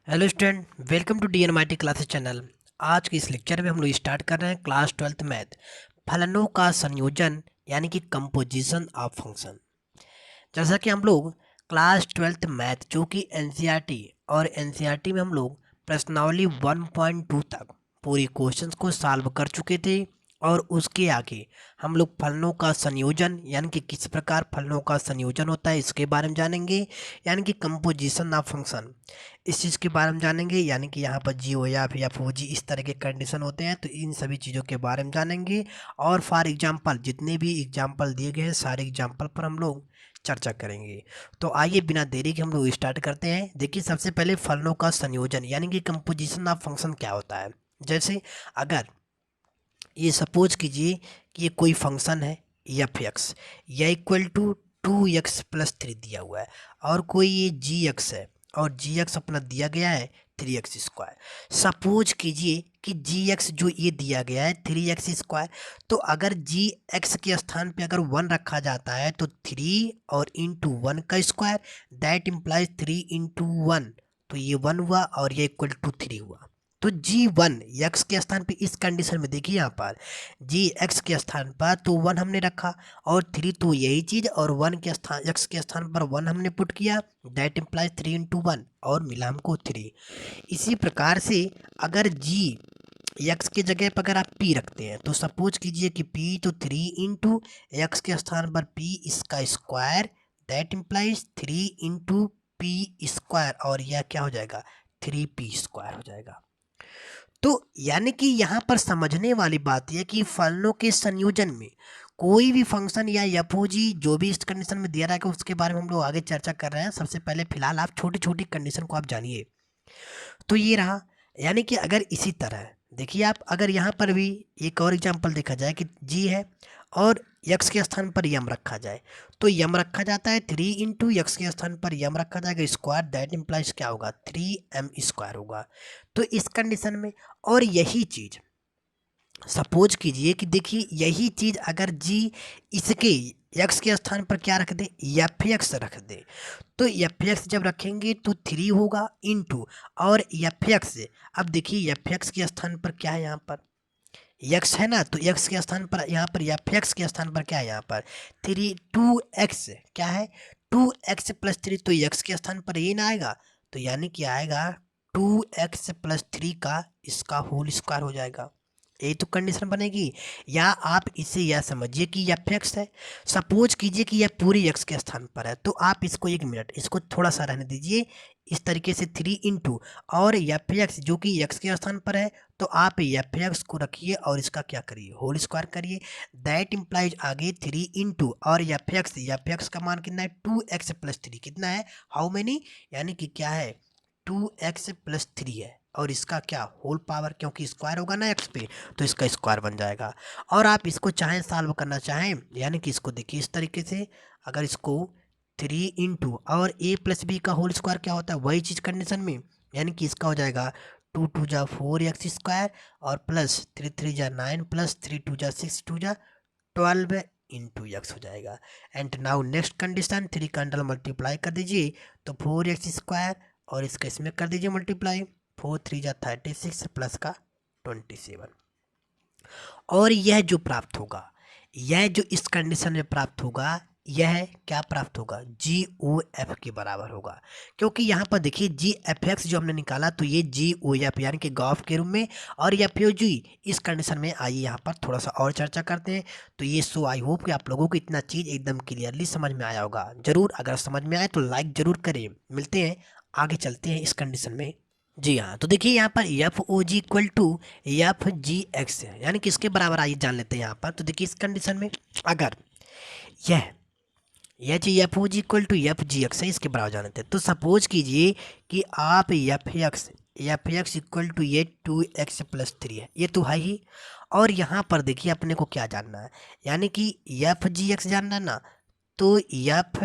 Hello student, welcome to DNMIT classes channel. आज के इस लेक्चर में हम लोग स्टार्ट कर रहे हैं क्लास 12th मैथ, फलनों का संयोजन यानी कि कंपोजिशन ऑफ फंक्शन। जैसा कि हम लोग क्लास 12th मैथ जो कि एनसीईआरटी और एनसीईआरटी में हम लोग प्रश्नावली 1.2 तक पूरी क्वेश्चंस को सॉल्व कर चुके थे और उसके आगे हम लोग फलनों का संयोजन यानी कि किस प्रकार फलनों का संयोजन होता है इसके बारे में जानेंगे, यानी कि कंपोजिशन ऑफ फंक्शन इस चीज़ के बारे में जानेंगे। यानी कि यहाँ पर जी हो या फिर एफ ओ जी इस तरह के कंडीशन होते हैं, तो इन सभी चीज़ों के बारे में जानेंगे। और फॉर एग्जांपल जितने भी एग्जांपल दिए गए हैं सारे एग्जांपल पर हम लोग चर्चा करेंगे। तो आइए बिना देरी के हम लोग स्टार्ट करते हैं। देखिए, सबसे पहले फलनों का संयोजन यानी कि कंपोजिशन ऑफ फंक्शन क्या होता है। जैसे अगर ये सपोज कीजिए कि ये कोई फंक्शन है एफ एक्स या इक्वल टू 2x+3 दिया हुआ है, और कोई ये जी एक्स है और जी एक्स अपना दिया गया है 3x²। सपोज कीजिए कि जी एक्स जो ये दिया गया है 3x², तो अगर जी एक्स के स्थान पे अगर 1 रखा जाता है तो 3 और इंटू 1 का स्क्वायर, दैट इम्प्लाइज 3 इंटू 1, तो ये 1 हुआ और ये इक्वल टू 3 हुआ। तो जी 1 एक्स के स्थान पे इस कंडीशन में देखिए यहाँ पर जी एक्स के स्थान पर तो 1 हमने रखा, और 3 तो यही चीज़, और 1 के स्थान एक्स के स्थान पर 1 हमने पुट किया, दैट इम्प्लाइज 3 इंटू 1 और मिला हमको 3। इसी प्रकार से अगर जी एक्स की जगह पर अगर आप पी रखते हैं तो सपोज कीजिए कि पी तो 3 इंटू एक्स के स्थान पर पी इसका square, that implies 3 into P square, और यह क्या हो जाएगा 3p² हो जाएगा। तो यानी कि यहाँ पर समझने वाली बात यह कि फलनों के संयोजन में कोई भी फंक्शन या एफओजी जो भी इस कंडीशन में दिया रहा है उसके बारे में हम लोग आगे चर्चा कर रहे हैं। सबसे पहले फिलहाल आप छोटी छोटी कंडीशन को आप जानिए। तो ये रहा, यानी कि अगर इसी तरह देखिए आप अगर यहाँ पर भी एक और एग्जांपल देखा जाए कि जी है और यक्स के स्थान पर यम रखा जाए, तो यम रखा जाता है 3 इंटू यक्स के स्थान पर यम रखा जाएगा स्क्वायर, दैट इम्प्लाइज क्या होगा 3m² होगा। तो इस कंडीशन में और यही चीज़ सपोज कीजिए कि देखिए यही चीज़ अगर जी इसके यक्स के स्थान पर क्या रख दे एफ एक्स रख दे, तो एफ एक्स जब रखेंगे तो 3 होगा इंटू और एफ एक्स। अब देखिए एफ एक्स के स्थान पर क्या है यहाँ पर यक्स है ना, तो यक्स के स्थान पर यहाँ पर एफ एक्स के स्थान पर क्या है यहाँ पर 3 2x क्या है 2x+3, तो यक्स के स्थान पर ये ना आएगा, तो यानी कि आएगा 2x+3 का इसका होल स्क्वायर हो जाएगा। यही तो कंडीशन बनेगी। या आप इसे यह समझिए कि एफ एक्स है, सपोज कीजिए कि यह पूरी एक्स के स्थान पर है, तो आप इसको 1 मिनट इसको थोड़ा सा रहने दीजिए। इस तरीके से 3 इंटू और एफ एक्स जो कि एक्स के स्थान पर है, तो आप एफ एक्स को रखिए और इसका क्या करिए होल स्क्वायर करिए, दैट इम्प्लाइज आगे 3 इंटू और एफ एक्स का मान कितना है 2x+3 कितना है हाउ मेनी, यानी कि क्या है 2x+3 है, और इसका क्या होल पावर, क्योंकि स्क्वायर होगा ना एक्स पे तो इसका स्क्वायर बन जाएगा। और आप इसको चाहें सॉल्व करना चाहें, यानी कि इसको देखिए इस तरीके से अगर इसको 3 इंटू और a+b का होल स्क्वायर क्या होता है वही चीज़ कंडीशन में, यानी कि इसका हो जाएगा 2 2 जा 4x² और प्लस 3 3 जा 9 प्लस 3 2 जा 6 2 जा 12 इंटू एक्स हो जाएगा। एंड नाउ नेक्स्ट कंडीशन 3 का अंडर मल्टीप्लाई कर दीजिए तो 4x² और इसका इसमें कर दीजिए मल्टीप्लाई 4 3 जा 36 प्लस का 27। और यह जो प्राप्त होगा, यह जो इस कंडीशन में प्राप्त होगा, यह क्या प्राप्त होगा जी ओ एफ के बराबर होगा। क्योंकि यहाँ पर देखिए जी एफ एक्स जो हमने निकाला तो ये जी ओ एफ यानी कि गॉफ के रूप में, और एफ ओ जी इस कंडीशन में। आइए यहाँ पर थोड़ा सा और चर्चा करते हैं। तो ये सो आई होप कि आप लोगों को इतना चीज़ एकदम क्लियरली समझ में आया होगा। जरूर अगर समझ में आए तो लाइक जरूर करें। मिलते हैं, आगे चलते हैं इस कंडीशन में। जी हाँ, तो देखिए यहाँ पर F O G equal to F G X है, यानी कि इसके बराबर आइए जान लेते हैं यहाँ पर। तो देखिए इस कंडीशन में अगर यह चाहिए F O G equal to F G X है, इसके बराबर जान लेते हैं। तो सपोज कीजिए कि आप एफ एक्स इक्वल टू ये 2x+3 है, ये तो है ही। और यहाँ पर देखिए अपने को क्या जानना है, यानी कि एफ जी एक्स जानना है ना, तो एफ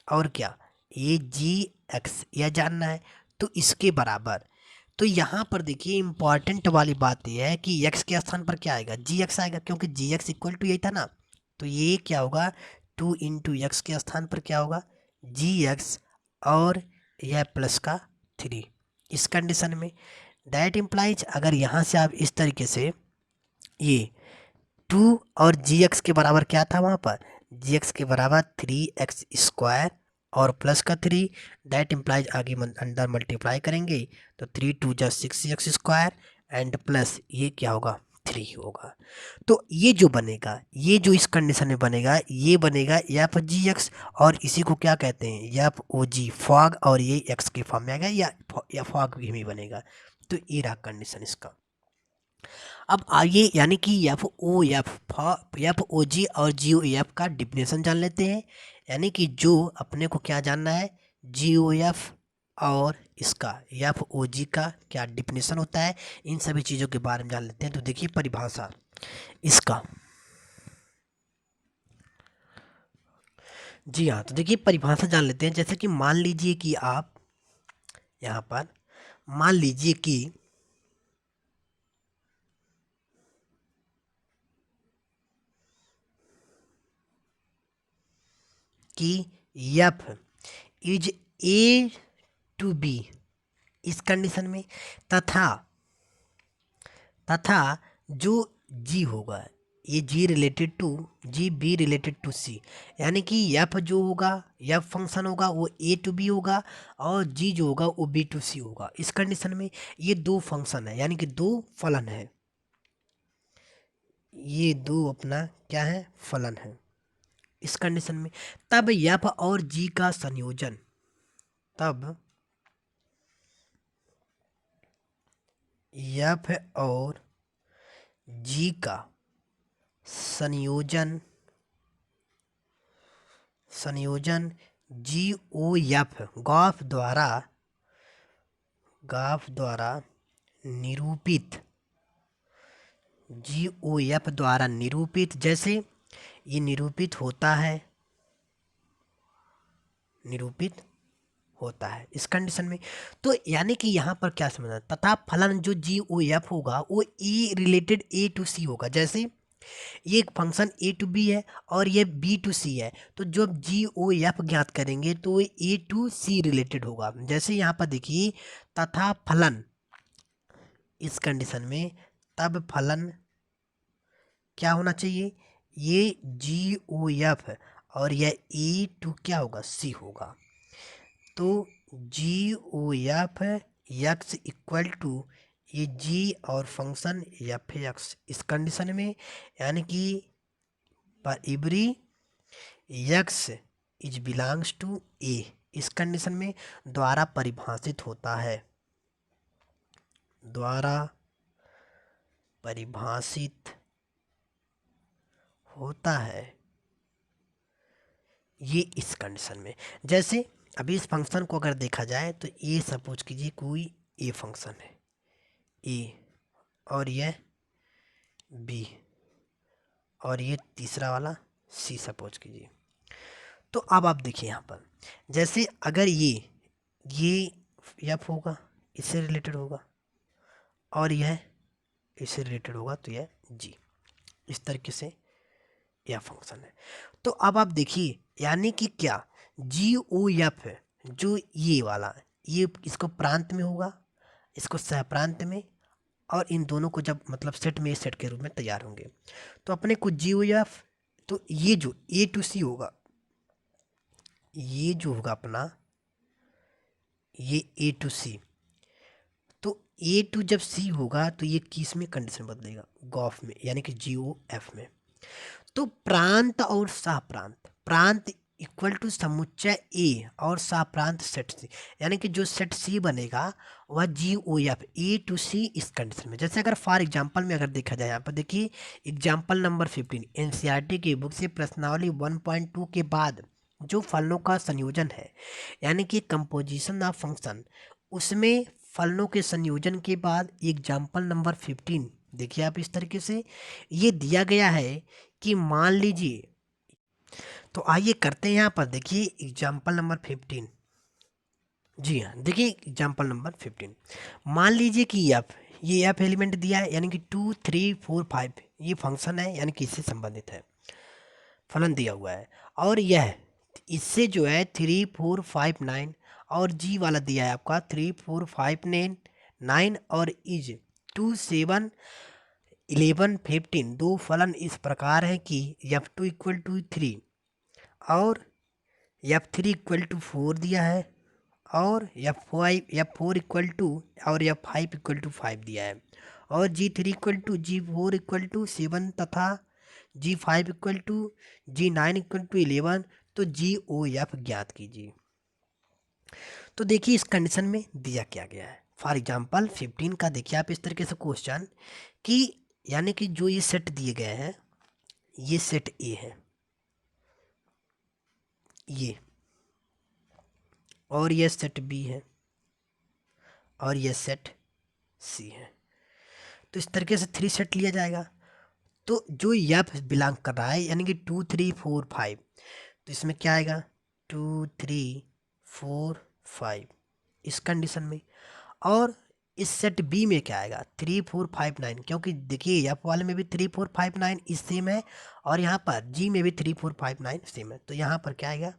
और क्या ये जी एक्स यह जानना है, तो इसके बराबर। तो यहाँ पर देखिए इंपॉर्टेंट वाली बात यह है कि x के स्थान पर क्या आएगा जी एक्स आएगा, क्योंकि जी एक्स इक्वल टू यही था ना। तो ये क्या होगा 2 इंटू एक्स के स्थान पर क्या होगा जी एक्स और यह प्लस का 3, इस कंडीशन में दैट इम्प्लाइज अगर यहाँ से आप इस तरीके से ये 2 और जी एक्स के बराबर क्या था वहाँ पर, जी एक्स के बराबर 3x² और प्लस का 3, दैट इम्प्लाइज आगे अंदर मल्टीप्लाई करेंगे तो 3 2 जा 6x² एंड प्लस ये क्या होगा 3 होगा। तो ये जो बनेगा, ये जो इस कंडीशन में बनेगा, ये बनेगा एफ जी एक्स और इसी को क्या कहते हैं एफ ओ जी फॉग, और ये एक्स के फॉर्म में आएगा या फॉग भी बनेगा। तो ये रहा कंडीशन इसका। अब आइए यानी कि एफ ओ जी और जी ओ एफ का डिफिनेशन जान लेते हैं। यानी कि जो अपने को क्या जानना है, जी ओ एफ और इसका एफ ओ जी का क्या डिफिनेशन होता है, इन सभी चीज़ों के बारे में जान लेते हैं। तो देखिए परिभाषा इसका, जी हाँ, तो देखिए परिभाषा जान लेते हैं। जैसे कि मान लीजिए कि आप यहाँ पर मान लीजिए कि F is A to B इस कंडीशन में, तथा जो जी होगा ये G related to G, B related to C, यानी कि एफ जो होगा एफ फंक्शन होगा वो ए टू बी होगा और जी जो होगा वो बी टू सी होगा। इस कंडीशन में ये दो फंक्शन है यानी कि दो फलन है, ये दो अपना क्या है फलन है। इस कंडीशन में तब एफ और जी का संयोजन, तब एफ और जी का संयोजन जी ओ एफ गॉफ द्वारा निरूपित, जी ओ एफ द्वारा निरूपित, जैसे ये निरूपित होता है इस कंडीशन में। तो यानी कि यहाँ पर क्या समझना, तथा फलन जो जी ओ एफ होगा वो ए रिलेटेड ए टू सी होगा। जैसे ये एक फंक्शन ए टू बी है और ये बी टू सी है, तो जब जी ओ एफ ज्ञात करेंगे तो ए टू सी रिलेटेड होगा। जैसे यहाँ पर देखिए तथा फलन, इस कंडीशन में तब फलन क्या होना चाहिए, ये जी ओ एफ और यह ए टू क्या होगा सी होगा। तो G O F X equal to ये जी और फंक्शन एफ एक्स इस कंडीशन में, यानी कि पर every X is belongs to A इस कंडीशन में द्वारा परिभाषित होता है, द्वारा परिभाषित होता है ये इस कंडीशन में। जैसे अभी इस फंक्शन को अगर देखा जाए तो ये सपोज कीजिए कोई ए फंक्शन है ए और यह बी और ये तीसरा वाला सी सपोज कीजिए। तो अब आप देखिए यहाँ पर जैसे अगर ये एफ होगा इससे रिलेटेड होगा और यह इससे रिलेटेड होगा तो यह जी, इस तरीके से यह फंक्शन है। तो अब आप देखिए यानी कि क्या जी ओ एफ है जो ये वाला ये इसको प्रांत में होगा, इसको सहप्रांत में, और इन दोनों को जब मतलब सेट में सेट के रूप में तैयार होंगे तो अपने को जी ओ एफ, तो ये जो ए टू सी होगा, ये जो होगा अपना ये ए टू सी, तो ए टू जब सी होगा तो ये किस में कंडीशन बदलेगा गॉफ में यानी कि जी ओ एफ में। तो प्रांत और सहप्रांत, प्रांत इक्वल टू समुच्चय ए और सहप्रांत सेट सी, यानी कि जो सेट सी बनेगा वह जी ओ एफ ए टू सी इस कंडीशन में। जैसे अगर फॉर एग्जांपल में अगर देखा जाए यहाँ पर देखिए एग्जांपल नंबर 15 एनसीईआरटी की बुक से प्रश्नावली 1.2 के बाद जो फलनों का संयोजन है यानी कि कंपोजिशन ऑफ फंक्शन, उसमें फलनों के संयोजन के बाद एग्जाम्पल नंबर 15 देखिए आप इस तरीके से ये दिया गया है कि मान लीजिए, तो आइए करते हैं यहाँ पर देखिए एग्जाम्पल नंबर 15। जी हाँ देखिए एग्जाम्पल नंबर 15, मान लीजिए कि ये एफ एलिमेंट दिया है यानी कि 2 3 4 5 ये फंक्शन है यानी कि इससे संबंधित है, फलन दिया हुआ है और यह इससे जो है 3 4 5 9 और जी वाला दिया है आपका 3 4 5 9 और इज 2 7 11 15। दो फलन इस प्रकार है कि F2 इक्वल टू 3 और F3 इक्वल टू 4 दिया है और F4 इक्वल टू और F5 इक्वल टू 5 दिया है और G3 equal to G4 equal to 7 तथा G5 equal to G9 equal to 11। तो GOF ज्ञात कीजिए। तो देखिए इस कंडीशन में दिया क्या गया है। फॉर एग्जांपल 15 का देखिए आप इस तरीके से क्वेश्चन कि यानी कि जो ये सेट दिए गए हैं, ये सेट ए है ये, और ये सेट बी है और ये सेट सी है। तो इस तरीके से 3 सेट लिया जाएगा। तो जो एफ बिलोंग कर रहा है यानी कि 2 3 4 5, तो इसमें क्या आएगा 2 3 4 5 इस कंडीशन में। और इस सेट बी में क्या आएगा 3 4 5 9, क्योंकि देखिए एफ वाले में भी 3 4 5 9 इस सेम है और यहाँ पर जी में भी 3 4 5 9 सेम है। तो यहाँ पर क्या आएगा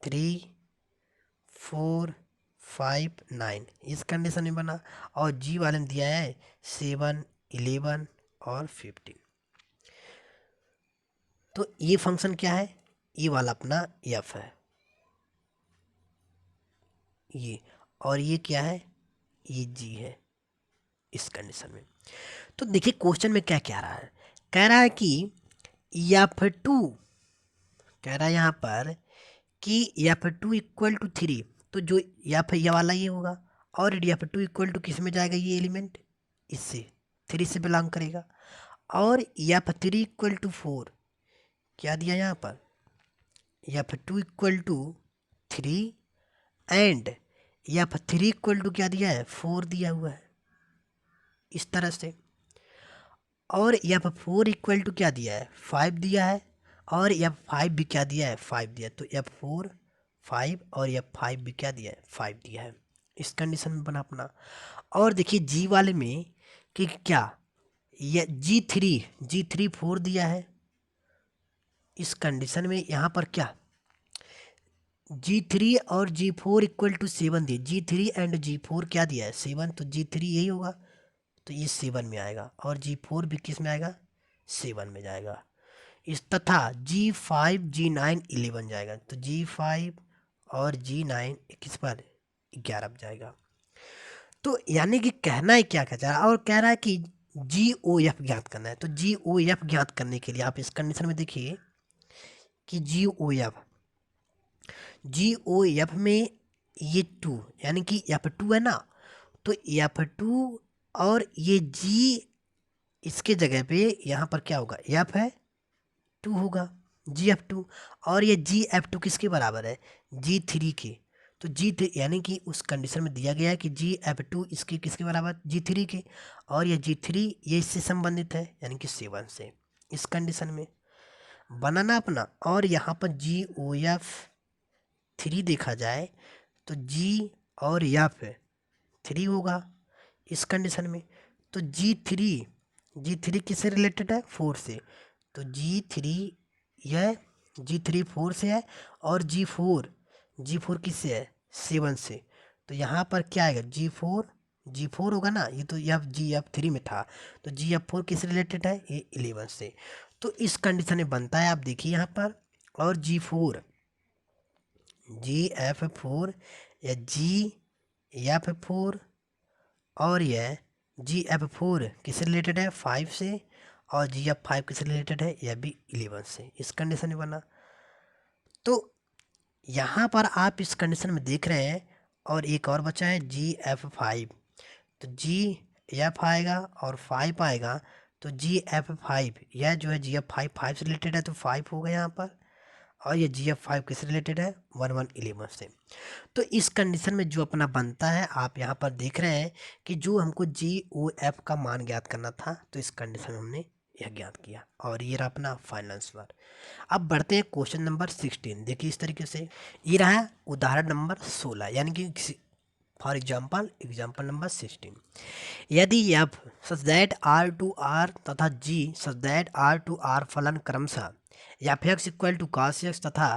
3 4 5 9 इस कंडीशन में बना और जी वाले ने दिया है 7 11 और 15। तो ये फंक्शन क्या है, ये वाला अपना एफ है ये, और ये क्या है ये जी है इस कंडीशन में। तो देखिए क्वेश्चन में क्या कह रहा है, कह रहा है कि F2, कह रहा है यहाँ पर कि F2 इक्वल टू 3, तो जो एफ ये वाला ये होगा और F2 इक्वल टू किस में जाएगा ये एलिमेंट इससे 3 से बिलोंग करेगा। और F3 इक्वल टू 4 क्या दिया यहाँ पर F2 equal to 3 and F3 equal to क्या दिया है 4 दिया हुआ है इस तरह से। और F4 इक्वल टू क्या दिया है 5 दिया है और F5 भी क्या दिया है 5 दिया है। तो F4 5 और F5 भी क्या दिया है 5 दिया है इस कंडीशन में बना अपना। और देखिए जी वाले में कि क्या ये G3 4 दिया है इस कंडीशन में। यहाँ पर क्या G3 और G4 इक्वल टू 7 दिए, G3 एंड G4 क्या दिया है 7, तो G3 यही होगा तो ये 7 में आएगा और G4 भी किस में आएगा 7 में जाएगा इस, तथा G5 G9 11 जाएगा। तो G5 और G9 किस पर 11 पर जाएगा। तो यानी कि कहना है क्या कह रहा है और कह रहा है कि GOF ज्ञात करना है। तो GOF ज्ञात करने के लिए आप इस कंडीशन में देखिए कि GOF में ये 2 यानी कि F2 है ना, तो F2 और ये G इसके जगह पे यहाँ पर क्या होगा F है 2 होगा GF2 और ये GF2 किसके बराबर है G3 के। तो G3 यानी कि उस कंडीशन में दिया गया है कि GF2 इसके किसके बराबर G3 के और ये G3 ये इससे संबंधित है यानी कि 7 से इस कंडीशन में बनाना अपना। और यहाँ पर GOF 3 देखा जाए तो G और F 3 होगा इस कंडीशन में। तो G3 किससे रिलेटेड है 4 से, तो G3 यह G3 4 से है और G4 किससे है 7 से। तो यहाँ पर क्या आएगा G4 होगा ना, ये तो GF3 में था तो GF4 किस रिलेटेड है ये 11 से। तो इस कंडीशन में बनता है आप देखिए यहाँ पर। और GF4 या GF4 और यह GF4 किससे रिलेटेड है 5 से और GF5 किससे रिलेटेड है यह भी 11 से इस कंडीशन में बना। तो यहाँ पर आप इस कंडीशन में देख रहे हैं और एक और बचा है GF5, तो GF आएगा और 5 आएगा तो GF5 यह जो है GF5 5 से रिलेटेड है तो 5 होगा यहाँ पर और ये GF5 किससे रिलेटेड है 1 1 11 से। तो इस कंडीशन में जो अपना बनता है आप यहाँ पर देख रहे हैं कि जो हमको GOF का मान ज्ञात करना था तो इस कंडीशन में हमने यह ज्ञात किया और ये रहा अपना फाइनल आंसर। अब बढ़ते हैं क्वेश्चन नंबर 16। देखिए इस तरीके से ये रहा उदाहरण नंबर 16 यानी कि फॉर एग्जाम्पल नंबर 16। यदि F such that R to R तथा G such that R to R फलन क्रमशः F X equal to cos X तथा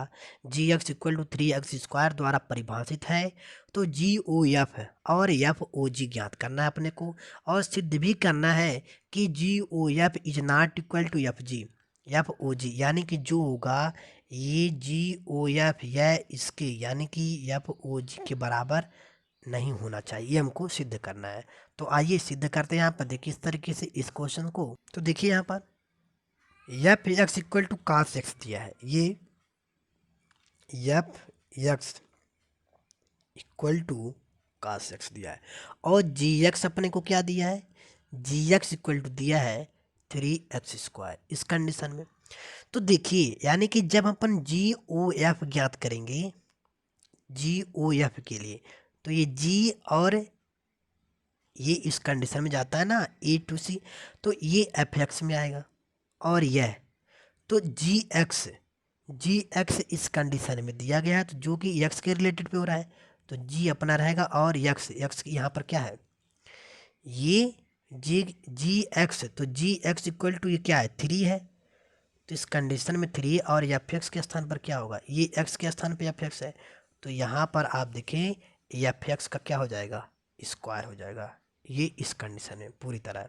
G X equal to 3x² द्वारा परिभाषित है। तो जी ओ एफ और एफ ओ जी ज्ञात करना है अपने को, और सिद्ध भी करना है कि G O F is not equal to F G F O G, यानी कि जो होगा ये जी ओ एफ या इसके यानी कि एफ ओ जी के बराबर नहीं होना चाहिए, ये हमको सिद्ध करना है। तो आइए सिद्ध करते हैं। यहाँ पर देखिए इस तरीके से इस क्वेश्चन को, तो देखिए यहाँ पर F X equal to cos X दिया है, ये F X equal to cos X दिया है, और जी एक्स अपने को क्या दिया है, जी एक्स इक्वल टू दिया है 3x²। इस कंडीशन में तो देखिए यानी कि जब अपन जी ओ एफ ज्ञात करेंगे जी ओ एफ के लिए, तो ये जी और ये इस कंडीशन में जाता है ना ए टू सी, तो ये एफ एक्स में आएगा, और यह तो जी एक्स इस कंडीशन में दिया गया है, तो जो कि एक्स के रिलेटेड पे हो रहा है, तो जी अपना रहेगा, और एक्स यहाँ पर क्या है ये जी एक्स, तो जी एक्स इक्वल टू ये क्या है 3 है, तो इस कंडीशन में 3 और एफ एक्स के स्थान पर क्या होगा, ये एक्स के स्थान पर एफ एक्स है, तो यहाँ पर आप देखें एफ एक्स का क्या हो जाएगा स्क्वायर हो जाएगा, ये इस कंडीशन में पूरी तरह।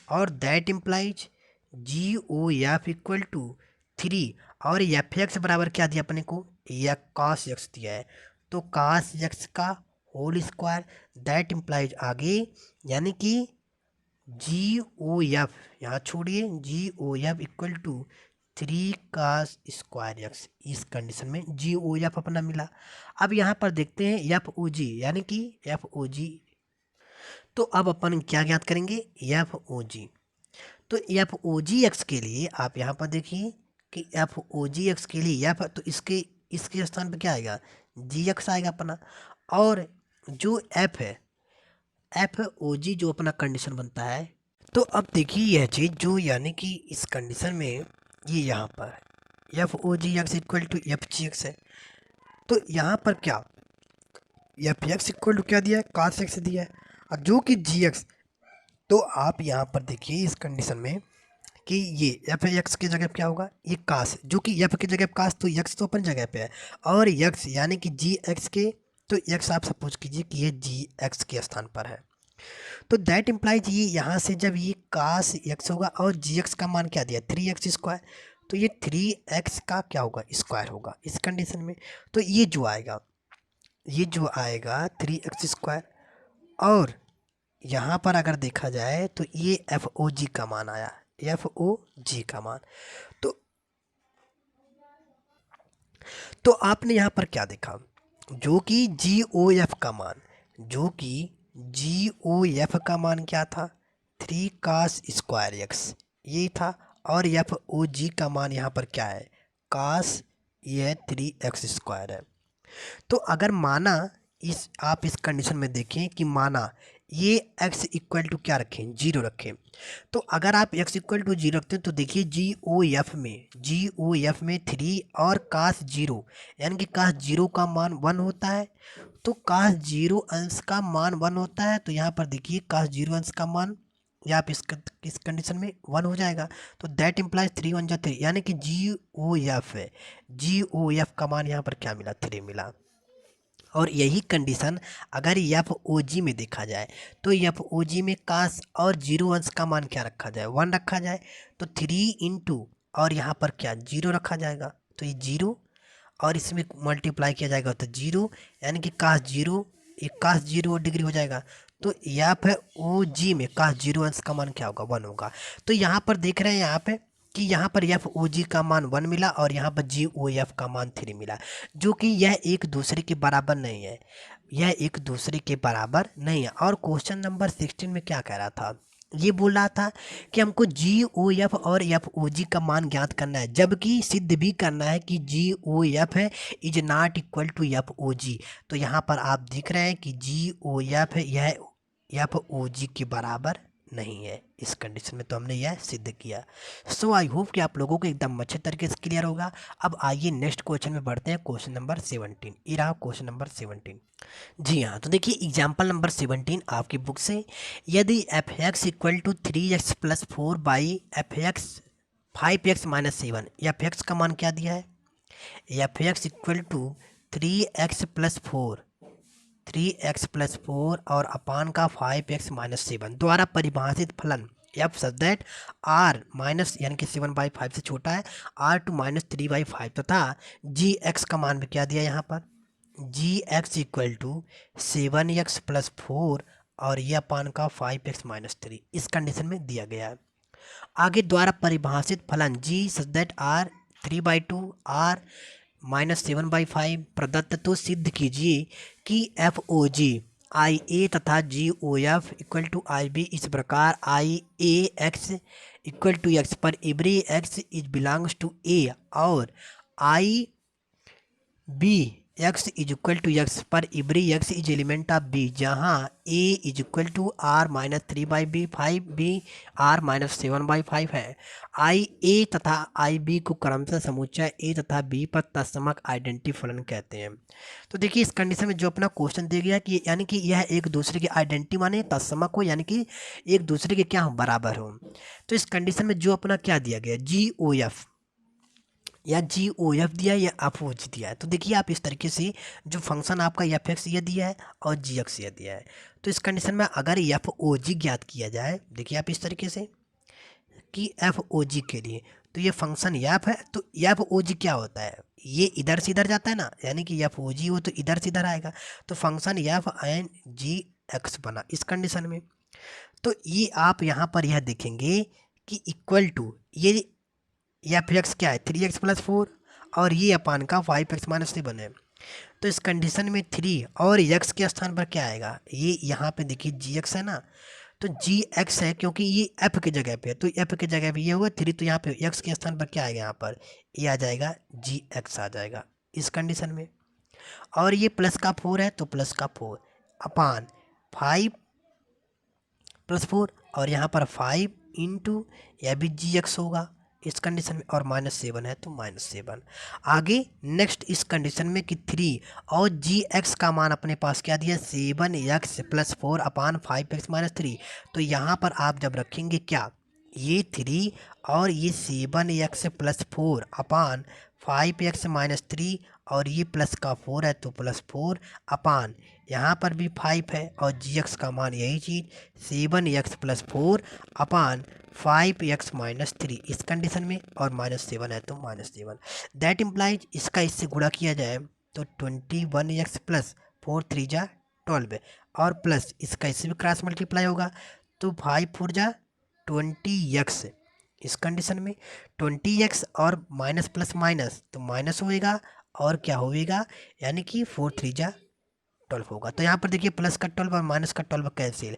और that implies G O F equal to 3 और एफ एक्स बराबर क्या दिया अपने को, या कॉस एक्स दिया है, तो कॉस एक्स का होल स्क्वायर, दैट इम्प्लाइज आगे यानी कि जी ओ एफ यहाँ छोड़िए G O F equal to 3 cos square X, इस कंडीशन में जी ओ एफ अपना मिला। अब यहाँ पर देखते हैं एफ ओ जी, यानी कि एफ ओ जी, तो अब अपन क्या ज्ञात करेंगे एफ ओ जी। तो एफ ओ जी एक्स के लिए आप यहाँ पर देखिए कि एफ ओ जी एक्स के लिए एफ, तो इसके स्थान पर क्या आएगा जी एक्स आएगा अपना, और जो एफ है एफ ओ जी जो अपना कंडीशन बनता है, तो अब देखिए यह चीज़ जो यानी कि इस कंडीशन में ये यहाँ पर F O G X equal to F G X है, तो यहाँ पर क्या एफ एक्स इक्वल टू क्या दिया है कास एक्स दिया है, और जो कि जी एक्स, तो आप यहाँ पर देखिए इस कंडीशन में कि ये एफ एक्स की जगह क्या होगा ये कास, जो कि एफ की जगह कास, तो एक्स तो अपन जगह पे है, और एक्स यानी कि जी एक्स के, तो एक्स आप सपोज कीजिए कि ये जी एक्स के स्थान पर है, तो दैट इम्प्लाइज ये यहाँ से जब ये कास एक्स होगा और जी एक्स का मान क्या दिया 3x², तो ये 3x का क्या होगा स्क्वायर होगा इस कंडीशन में, तो ये जो आएगा 3x², और यहाँ पर अगर देखा जाए तो ये एफ ओ जी का मान आया, एफ ओ जी का मान, तो आपने यहाँ पर क्या देखा, जो कि जी ओ एफ का मान, जो कि जी ओ एफ का मान क्या था 3 cos स्क्वायर एक्स ये था, और एफ ओ जी का मान यहाँ पर क्या है कास, ये 3x² है। तो अगर माना आप इस कंडीशन में देखें कि माना ये x इक्वल टू क्या रखें 0 रखें, तो अगर आप x इक्वल टू 0 रखते हैं तो देखिए जी ओ एफ में 3 और कास 0 यानी कि कास 0 का मान 1 होता है, तो कास 0 अंश का मान 1 होता है, तो यहाँ पर देखिए कास 0 अंश का मान या आप इस कंडीशन में 1 हो जाएगा, तो दैट इम्प्लाइज 3 1 जा 3, यानी कि जी ओ एफ का मान यहाँ पर क्या मिला 3 मिला। और यही कंडीशन अगर एफ ओ जी में देखा जाए, तो एफ ओ जी में कास और 0 अंश का मान क्या रखा जाए 1 रखा जाए, तो 3 इंटू और यहाँ पर क्या 0 रखा जाएगा, तो ये 0 और इसमें मल्टीप्लाई किया जाएगा तो 0, यानी कि कास 0 एक कास 0 डिग्री हो जाएगा, तो एफ ओ जी में कास 0 अंश का मान क्या होगा 1 होगा। तो यहाँ पर देख रहे हैं यहाँ पे कि यहाँ पर एफ ओ जी का मान 1 मिला और यहाँ पर जी ओ एफ का मान 3 मिला, जो कि यह एक दूसरे के बराबर नहीं है, यह एक दूसरे के बराबर नहीं है। और क्वेश्चन नंबर 16 में क्या कह रहा था, ये बोल रहा था कि हमको जी ओ एफ और एफ ओ जी का मान ज्ञात करना है, जबकि सिद्ध भी करना है कि जी ओ एफ है is not equal to F O G. तो यहाँ पर आप देख रहे हैं कि जी ओ एफ है यह एफ ओ जी के बराबर नहीं है इस कंडीशन में, तो हमने यह सिद्ध किया। सो आई होप कि आप लोगों को एकदम अच्छे तरीके से क्लियर होगा। अब आइए नेक्स्ट क्वेश्चन में बढ़ते हैं, क्वेश्चन नंबर 17। ये रहा क्वेश्चन नंबर 17। जी हाँ, तो देखिए एग्जाम्पल नंबर 17 आपकी बुक से, यदि F X equal to 3x + 4 by F X 5x-7, F X का मान क्या दिया है, F X equal to 3x+4, 3x+4 और अपान का 5x-7 द्वारा परिभाषित फलन F such that R minus यानी कि 7/5 से छोटा है, R2 -3/5 तथा जी एक्स का मान भी क्या दिया यहाँ पर, जी एक्स इक्वल टू 7x+4 और ये अपान का 5x-3 इस कंडीशन में दिया गया है। आगे द्वारा परिभाषित फलन जी सच दैट आर 3/2 आर -7/5 प्रदत्त तो सिद्ध कीजिए कि F O G I A तथा G O F equal to I B. इस प्रकार I A X equal to X पर every X is belongs to A और I B X is equal to X पर every X is element of B, जहाँ A is equal to R -3/बी 5 B R -7/5 है। आई A तथा आई B को क्रमशः समुच्चय ए तथा बी पर तत्समक आइडेंटिटी फलन कहते हैं। तो देखिए इस कंडीशन में जो अपना क्वेश्चन दिया गया कि यानी कि यह एक दूसरे की आइडेंटिटी माने तत्समक हो यानी कि एक दूसरे के क्या हो, बराबर हो। तो इस कंडीशन में जो अपना क्या दिया गया, जी ओ एफ या जी ओ एफ दिया है या एफ ओ जी दिया है। तो देखिए आप इस तरीके से जो फंक्शन आपका एफ एक्स ये दिया है और जी एक्स ये दिया है, तो इस कंडीशन में अगर एफ ओ जी ज्ञात किया जाए, देखिए आप इस तरीके से कि एफ ओ जी के लिए तो ये फंक्शन एफ है, तो एफ ओ जी क्या होता है, ये इधर से इधर जाता है ना, यानी कि एफ ओ जी हो तो इधर से इधर आएगा, तो function F N G X बना इस कंडीशन में। तो ये आप यहाँ पर यह देखेंगे कि इक्वल टू ये एफ एक्स क्या है 3x+4 और ये अपान का 5x-7 है। तो इस कंडीशन में 3 और x के स्थान पर क्या आएगा, ये यहाँ पे देखिए जी एक्स है ना, तो जी एक्स है क्योंकि ये f की जगह पे है, तो f की जगह पे ये हुआ 3, तो यहाँ पे x के स्थान पर क्या आएगा, यहाँ पर ये आ जाएगा जी एक्स आ जाएगा इस कंडीशन में। और ये प्लस का 4 है तो प्लस का 4 अपान 5+4 और यहाँ पर 5 इंटू यह भी जी एक्स होगा इस कंडीशन में, और -7 है तो -7। आगे नेक्स्ट इस कंडीशन में कि 3 और जी एक्स का मान अपने पास क्या दिया 7x+4 अपान 5x-3, तो यहाँ पर आप जब रखेंगे क्या ये 3 और ये 7x+4 अपान 5x-3 और ये प्लस का 4 है तो +4 अपान यहाँ पर भी 5 है और जी एक्स का मान यही चीज़ 7x+4 अपान 5x-3 इस कंडीशन में, और -7 है तो -7। दैट इम्प्लाइज इसका इससे गुणा किया जाए तो 21x+4 3 जा 12 और प्लस इसका इससे भी क्रॉस मल्टीप्लाई होगा तो 5 4 जा 20x इस कंडीशन में 20x और माइनस प्लस माइनस तो माइनस होएगा और क्या होएगा यानी कि 4 3 जा 12 होगा। तो यहाँ पर देखिए प्लस का 12 और माइनस का 12 कैंसिल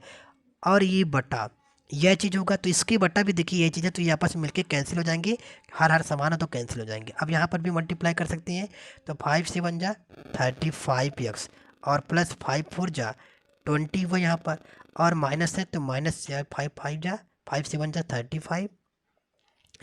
और ये बटा यह चीज़ होगा, तो इसकी बटा भी देखिए ये चीज़ है तो ये आपस में मिलके कैंसिल हो जाएंगे, हर समान है तो कैंसिल हो जाएंगे। अब यहाँ पर भी मल्टीप्लाई कर सकते हैं तो 5 से 1 जा 35x और प्लस 5 4 जा 20 वो यहाँ पर, और माइनस है तो माइनस 5 5 जा 5 से 1 जा 35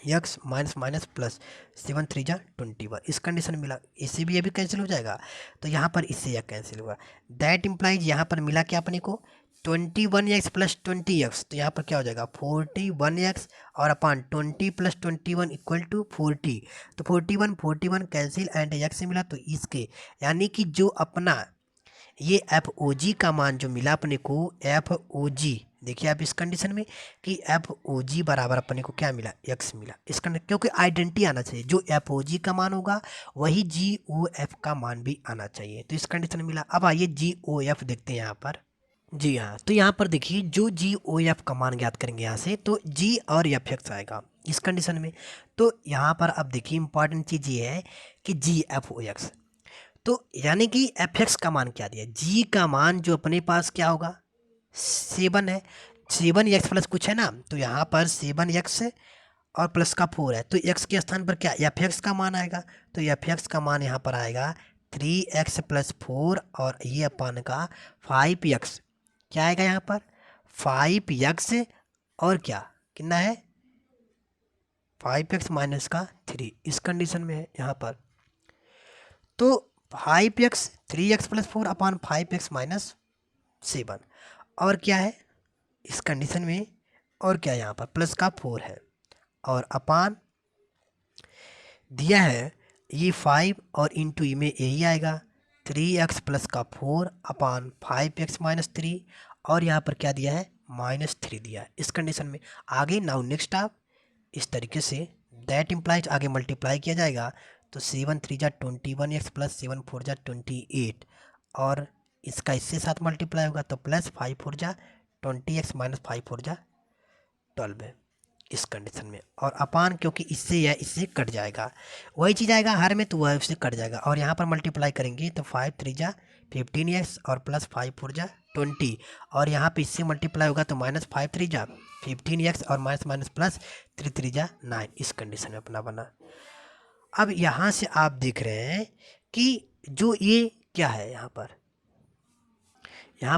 एक्स माइनस माइनस प्लस 7 3 जा 21 इस कंडीशन में मिला, इससे भी ये भी कैंसिल हो जाएगा तो यहाँ पर इससे यह कैंसिल हुआ। दैट इम्प्लाइज यहाँ पर मिला क्या अपने को 21x + 20x, तो यहाँ पर क्या हो जाएगा 41x और अपान 20 + 21 इक्वल टू 40, तो 41 41 कैंसिल एंड x से मिला तो इसके यानी कि जो अपना ये एफ ओ जी का मान जो मिला अपने को एफ ओ जी, देखिए आप इस कंडीशन में कि एफ ओ जी बराबर अपने को क्या मिला एक्स मिला इस कंडीशन, क्योंकि आइडेंटिटी आना चाहिए, जो एफ ओ जी का मान होगा वही जी ओ एफ का मान भी आना चाहिए, तो इस कंडीशन में मिला। अब आइए जी ओ एफ देखते हैं यहाँ पर। जी हाँ, तो यहाँ पर देखिए जो जी ओ एफ का मान ज्ञात करेंगे यहाँ से तो जी और एफ एक्स आएगा इस कंडीशन में। तो यहाँ पर अब देखिए इंपॉर्टेंट चीज़ ये है कि जी एफ ओ एक्स, तो यानी कि एफ एक्स का मान क्या दिया, जी का मान जो अपने पास क्या होगा 7 है, 7x प्लस कुछ है ना, तो यहाँ पर 7x और प्लस का 4 है तो x के स्थान पर क्या एफ एक्स का मान आएगा, तो एफ एक्स का मान यहाँ पर आएगा 3x + 4 और ये अपान का 5x क्या आएगा यहाँ पर 5x और क्या कितना है 5x माइनस का 3 इस कंडीशन में है यहाँ पर। तो 5x 3x + 4 अपान 5x - 7 और क्या है इस कंडीशन में, और क्या यहाँ पर प्लस का 4 है और अपान दिया है ये 5 और इंटू में यही आएगा 3x प्लस का 4 अपान 5x-3 और यहाँ पर क्या दिया है -3 दिया है इस कंडीशन में। आगे नाउ नेक्स्ट आप इस तरीके से दैट इम्प्लाइज आगे मल्टीप्लाई किया जाएगा तो 7 3 जा 21x प्लस 7 4 जा 28 और इसका इससे साथ मल्टीप्लाई होगा तो प्लस 5 4 जा 20x माइनस 5 4 जा 12 है इस कंडीशन में। और अपान क्योंकि इससे या इससे कट जाएगा वही चीज़ आएगा हर में तो वह उससे कट जाएगा और यहाँ पर मल्टीप्लाई करेंगे तो 5 3 जा 15x और प्लस 5 4 जा 20 और यहाँ पे इससे मल्टीप्लाई होगा तो -5 3 जा 15x और माइनस माइनस प्लस 3 3 जा 9 इस कंडीशन में अपना बना। अब यहाँ से आप देख रहे हैं कि जो ये क्या है यहाँ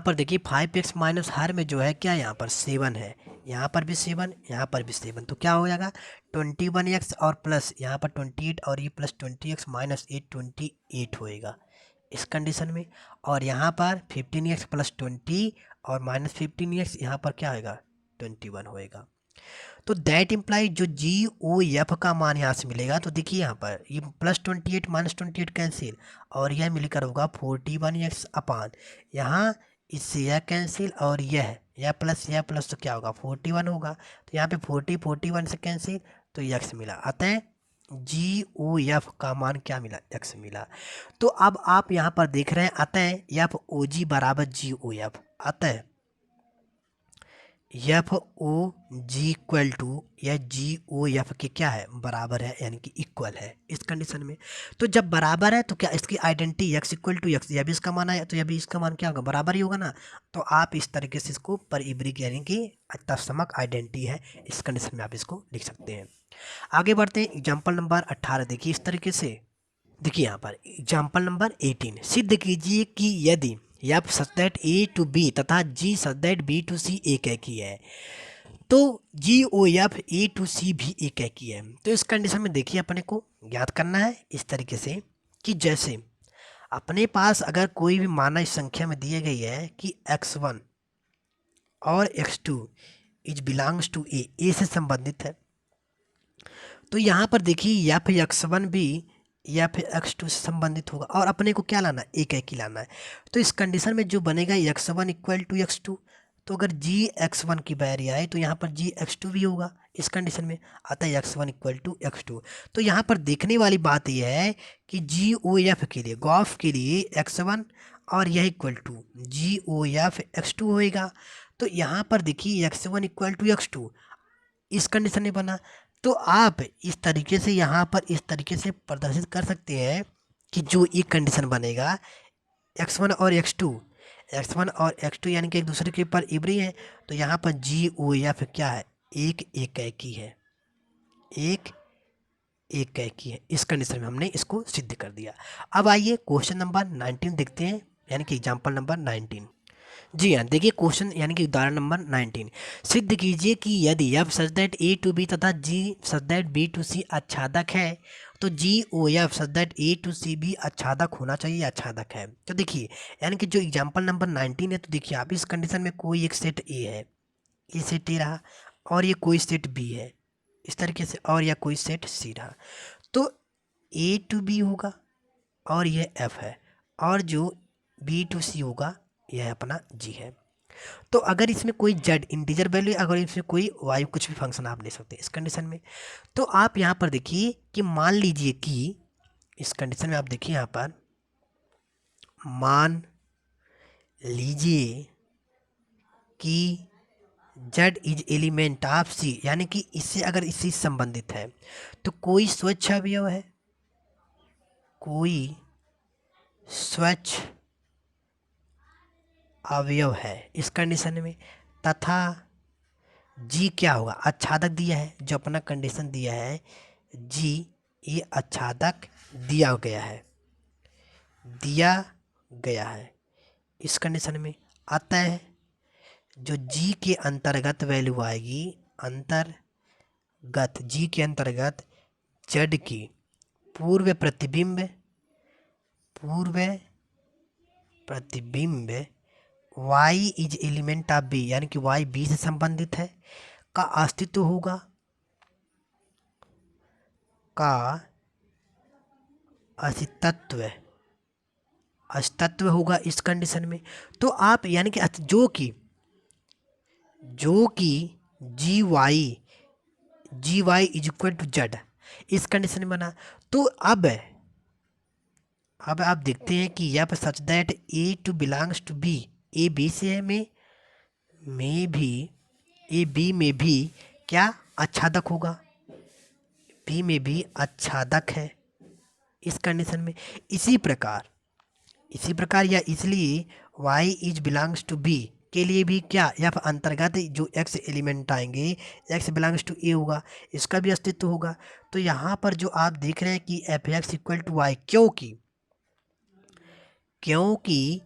पर देखिए 5x माइनस हर में जो है क्या यहाँ पर 7 है, यहाँ पर भी 7, यहाँ पर भी 7 तो क्या हो जाएगा 21x और प्लस यहाँ पर 28 और ये प्लस 20x माइनस 8 28 होएगा इस कंडीशन में। और यहाँ पर 15x प्लस 20 और माइनस 15x यहाँ पर क्या होएगा 21 होएगा। तो दैट इम्प्लाई जो GOF का मान यहाँ से मिलेगा तो देखिए यहाँ पर ये प्लस 28 माइनस 28 कैंसिल और यह मिलकर होगा 41x अपान यहाँ इससे यह कैंसिल और यह प्लस तो क्या होगा 41 होगा तो यहाँ पे 41 से कैंसिल तो x मिला अतः GOF का मान क्या मिला x मिला। तो अब आप यहाँ पर देख रहे हैं अतः FOG बराबर GOF अतः FOG इक्वल टू या GOF के क्या है बराबर है यानी कि इक्वल है इस कंडीशन में। तो जब बराबर है तो क्या इसकी identity x equal to x यह भी इसका मान है तो यह भी इसका मान क्या होगा बराबर ही होगा ना। तो आप इस तरीके से इसको पर इब्रिक यानी कि तत्समक आइडेंटिटी है इस कंडीशन में आप इसको लिख सकते हैं। आगे बढ़ते हैं एग्जाम्पल नंबर 18 देखिए इस तरीके से। देखिए यहाँ पर एग्जाम्पल नंबर 18 सिद्ध कीजिए कि यदि F such that A to B तथा G such that B to C एक ही है तो GOF A टू C भी एक ही है। तो इस कंडीशन में देखिए अपने को याद करना है इस तरीके से कि जैसे अपने पास अगर कोई भी माना इस संख्या में दिए गई है कि x1 और x2 is belongs to A से संबंधित है तो यहाँ पर देखिए F x1 भी या फिर x2 से संबंधित होगा और अपने को क्या लाना एक ही लाना है। तो इस कंडीशन में जो बनेगा x1 इक्वल टू x2 तो अगर g x1 की बारी आए तो यहाँ पर g x2 भी होगा इस कंडीशन में अतः x1 इक्वल टू x2। तो यहाँ पर देखने वाली बात यह है कि GOF के लिए गॉफ के लिए x1 और यह इक्वल टू GOF x2 होएगा। तो यहाँ पर देखिए x1 इक्वल टू x2 इस कंडीशन में बना। तो आप इस तरीके से यहाँ पर इस तरीके से प्रदर्शित कर सकते हैं कि जो ये कंडीशन बनेगा x1 और x2 यानी कि एक दूसरे के ऊपर इब्री है तो यहाँ पर GOF क्या है एक ही है इस कंडीशन में हमने इसको सिद्ध कर दिया। अब आइए क्वेश्चन नंबर 19 देखते हैं यानी कि एग्जाम्पल नंबर 19। जी हाँ देखिए क्वेश्चन यानी कि उदाहरण नंबर 19 सिद्ध कीजिए कि यदि F such that A to B तथा G such that B to C आच्छादक है तो GOF such that A to C भी आच्छादक होना चाहिए आच्छादक है। तो देखिए यानी कि जो एग्जाम्पल नंबर 19 है तो देखिए आप इस कंडीशन में कोई एक सेट A है ये सेट A रहा और ये कोई सेट B है इस तरीके से और या कोई सेट C रहा तो A टू B होगा और यह F है और जो B टू C होगा यह अपना G है। तो अगर इसमें कोई Z इंटीजर वैल्यू अगर इसमें कोई Y कुछ भी फंक्शन आप ले सकते हैं इस कंडीशन में। तो आप यहाँ पर देखिए कि मान लीजिए कि इस कंडीशन में आप देखिए यहाँ पर मान लीजिए कि Z is element of C यानी कि इससे अगर इससे संबंधित है तो कोई स्वच्छ अवयव है इस कंडीशन में तथा G क्या होगा आच्छादक दिया है जो अपना कंडीशन दिया है G ये आच्छादक दिया गया है इस कंडीशन में अतः जो G के अंतर्गत वैल्यू आएगी G के अंतर्गत Z की पूर्व प्रतिबिंब Y is element of B यानी कि Y B से संबंधित है का अस्तित्व होगा अस्तित्व अस्तित्व होगा इस कंडीशन में। तो आप यानी कि जो कि G Y is equal to Z इस कंडीशन में बना। तो अब आप देखते हैं कि यहाँ पर such that A two belongs to B, A B से है में भी ए बी में भी क्या आच्छादक होगा, बी में भी आच्छादक है इस कंडीशन में। इसी प्रकार या इसलिए y is belongs to b के लिए भी क्या या फिर अंतर्गत जो x एलिमेंट आएंगे x बिलोंग्स टू a होगा, इसका भी अस्तित्व होगा। तो यहाँ पर जो आप देख रहे हैं कि F X equal to Y, क्योंकि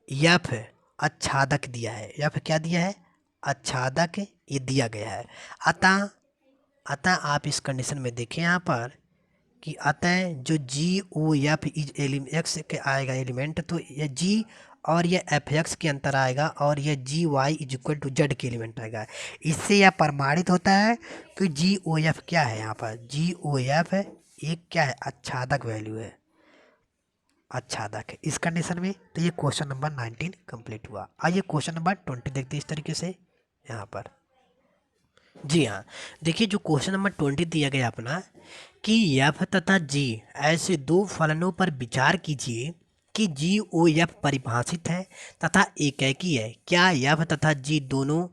यफ आच्छादक दिया है, यफ क्या दिया है, आच्छादक ये दिया गया है। अतः आप इस कंडीशन में देखें यहाँ पर कि अतः जो जी ओ एफ इज एक्स के आएगा एलिमेंट, तो ये जी और ये एफ एक्स के अंतर आएगा और ये G Y is equal to Z के एलिमेंट आएगा। इससे यह प्रमाणित होता है कि जी ओ एफ क्या है, यहाँ पर जी ओ एफ एक क्या है, आच्छादक वैल्यू है, आच्छादक है इस कंडीशन में। तो ये क्वेश्चन नंबर 19 कंप्लीट हुआ। आइए क्वेश्चन नंबर 20 देखते हैं इस तरीके से यहाँ पर। जी हाँ, देखिए जो क्वेश्चन नंबर 20 दिया गया अपना कि एफ तथा जी ऐसे दो फलनों पर विचार कीजिए कि जी ओ एफ परिभाषित है तथा एकैकी है। क्या एफ तथा जी दोनों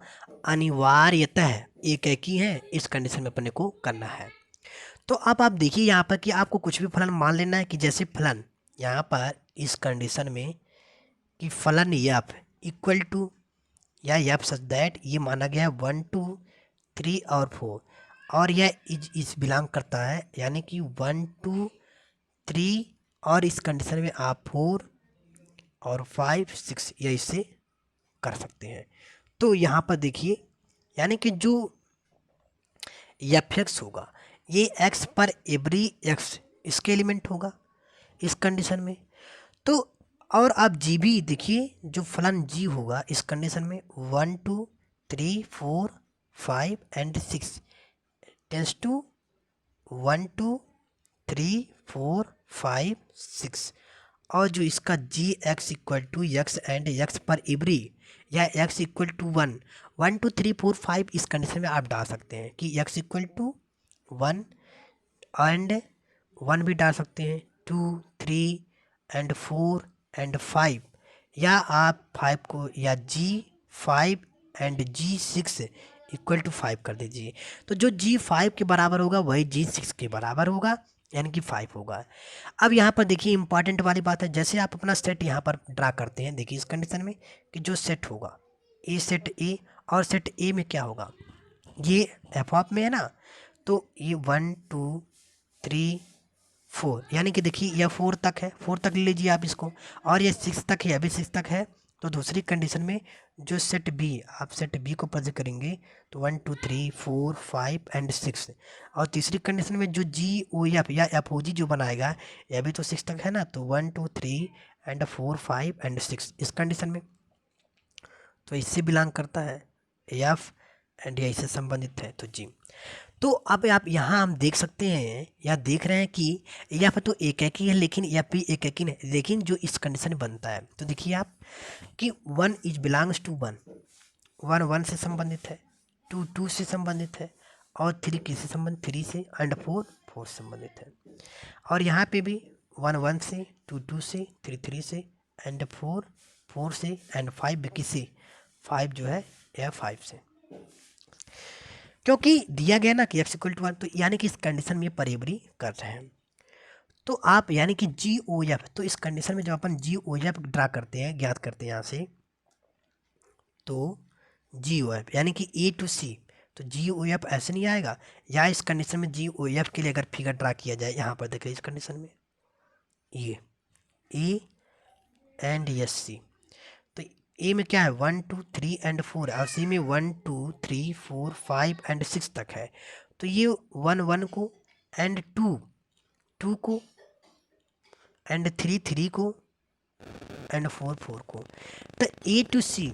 अनिवार्यतः एकैकी हैं, इस कंडीशन में अपने को करना है। तो अब आप देखिए यहाँ पर कि आपको कुछ भी फलन मान लेना है कि जैसे फलन यहाँ पर इस कंडीशन में कि फलन एफ इक्वल टू या एफ सच दैट ये माना गया है 1 2 3 और 4 और यह इस बिलोंग करता है यानी कि 1 2 3 और इस कंडीशन में आप 4 और 5 6 या इससे कर सकते हैं। तो यहाँ पर देखिए यानी कि जो एफ एक्स होगा ये एक्स पर एवरी एक्स इसके एलिमेंट होगा इस कंडीशन में। तो और आप जी भी देखिए जो फलन जी होगा इस कंडीशन में 1 2 3 4 5 एंड 6 टेंस टू 1 2 3 4 5 6 और जो इसका G X equal to X and X पर एवरी या एक्स इक्वल टू 1 1 2 3 4 5 इस कंडीशन में आप डाल सकते हैं कि एक्स इक्वल टू 1 एंड 1 भी डाल सकते हैं 2 3 एंड 4 एंड 5 या आप 5 को या जी 5 एंड जी 6 इक्वल टू 5 कर दीजिए। तो जो जी 5 के बराबर होगा वही जी 6 के बराबर होगा यानी कि 5 होगा। अब यहाँ पर देखिए इंपॉर्टेंट वाली बात है, जैसे आप अपना सेट यहाँ पर ड्रा करते हैं देखिए इस कंडीशन में कि जो सेट होगा ए सेट ए और सेट ए में क्या होगा, ये एफ ऑफ में है ना, तो ये 1 2 3 4 यानी कि देखिए यह 4 तक है, 4 तक ले लीजिए आप इसको और ये 6 तक है, अभी 6 तक है। तो दूसरी कंडीशन में जो सेट बी आप सेट बी को प्रेजेंट करेंगे तो 1 2 3 4 5 एंड 6 और तीसरी कंडीशन में जो जी ओ एफ या एफ ओ जी जो बनाएगा यह भी तो 6 तक है ना, तो 1 2 3 एंड 4 5 एंड 6 इस कंडीशन में। तो इससे बिलोंग करता है एफ एंड या इससे संबंधित है तो जी। तो अब आप यहाँ हम देख सकते हैं या देख रहे हैं कि एफ तो एकैकी है लेकिन एफ भी एकैकी है, लेकिन जो इस कंडीशन बनता है तो देखिए आप कि 1 इज बिलोंग्स टू 1 1 1 से संबंधित है, 2 2 से संबंधित है और 3 किससे संबंधित 3 से एंड 4 4 से संबंधित है। और यहाँ पे भी 1 1 से 2 2 से 3 3 से एंड 4 4 से एंड 5 भी किसी 5 जो है यह 5 से, क्योंकि दिया गया ना कि एक्स इक्वल टू 1 तो यानी कि इस कंडीशन में बराबरी कर रहे हैं। तो आप यानी कि जी ओ एफ, तो इस कंडीशन में जब अपन जी ओ एफ ड्रा करते हैं ज्ञात करते हैं यहाँ से तो जी ओ एफ यानी कि ए टू सी, तो जी ओ एफ ऐसे नहीं आएगा या इस कंडीशन में जी ओ एफ के लिए अगर फिगर ड्रा किया जाए यहाँ पर देखिए इस कंडीशन में ये ए एंड एस सी, तो ए में क्या है 1 2 3 एंड 4 और सी में 1 2 3 4 5 एंड 6 तक है। तो ये 1 1 को एंड 2 2 को एंड 3 3 को एंड 4 4 को। तो ए टू सी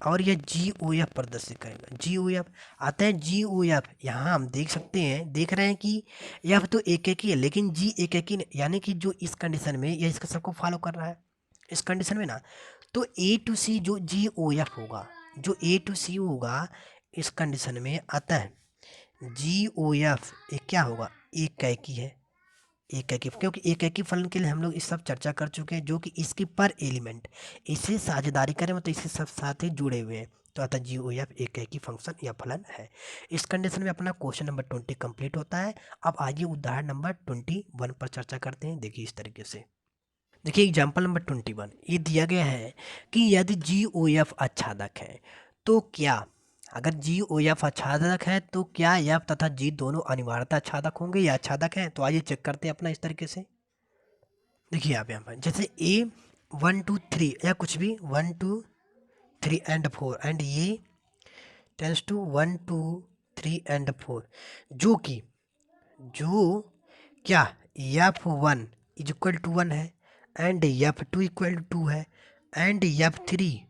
और यह जी ओ एफ प्रदर्शित करेगा। जी ओ एफ आता है, जी ओ एफ यहाँ हम देख सकते हैं, देख रहे हैं कि एफ तो एक एक ही है लेकिन जी एक एक ही नहीं, यानी कि जो इस कंडीशन में यह इसका सबको फॉलो कर रहा है इस कंडीशन में ना। तो ए टू सी जो जी ओ एफ होगा, जो ए टू सी होगा इस कंडीशन में आता है जी ओ एफ एक क्या होगा, एक ही है, एक की, क्योंकि एक की फलन के लिए हम लोग इस सब चर्चा कर चुके हैं, जो कि इसकी पर एलिमेंट इससे साझेदारी करें मतलब इसके सब साथ ही जुड़े हुए हैं। तो अतः जी ओ एफ एक की फंक्शन या फलन है। इस कंडीशन में अपना क्वेश्चन नंबर 20 कंप्लीट होता है। अब आइए उदाहरण नंबर 21 पर चर्चा करते हैं। देखिए इस तरीके से, देखिए एग्जाम्पल नंबर 21 ये दिया गया है कि यदि जी ओ एफ आच्छादक है तो क्या, अगर जी ओ एफ आच्छादक है तो क्या एफ तथा जी दोनों अनिवार्यता आच्छादक होंगे या आच्छादक हैं। तो आइए चेक करते हैं अपना इस तरीके से। देखिए आप यहाँ पर जैसे ए 1 2 3 या कुछ भी 1 2 3 एंड 4 एंड ये टेंस टू 1 2 3 एंड 4, जो कि जो क्या एफ 1 इज इक्वल टू 1 है एंड एफ 2 इक्वल टू 2 है and F three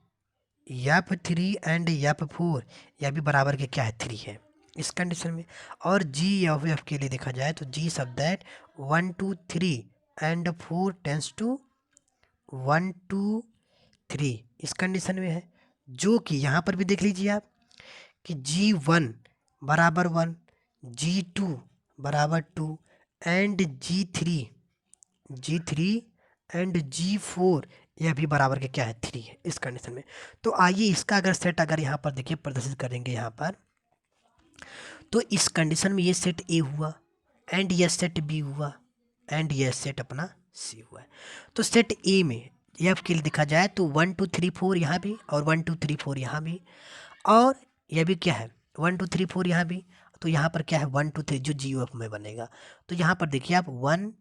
and F 4 यह भी बराबर के क्या है 3 है इस कंडीशन में। और जी ऑफ एफ के लिए देखा जाए तो जी सब दैट 1 2 3 एंड 4 टेंस टू 1 2 3 इस कंडीशन में है, जो कि यहाँ पर भी देख लीजिए आप कि G1 बराबर 1, G2 बराबर 2 एंड G3 एंड G4 यह भी बराबर के क्या है 3 है इस कंडीशन में। तो आइए इसका अगर सेट अगर यहाँ पर देखिए प्रदर्शित करेंगे यहाँ पर, तो इस कंडीशन में ये सेट ए हुआ एंड यह सेट बी हुआ एंड यह सेट अपना सी हुआ है। तो सेट ए में एफ के लिए देखा जाए तो 1 2 3 4 यहाँ भी और 1 2 3 4 यहाँ भी, और यह भी क्या है 1 2 3 4 यहाँ भी। तो यहाँ पर क्या है 1 2 3 जो जी एफ में बनेगा। तो यहाँ पर देखिए आप 1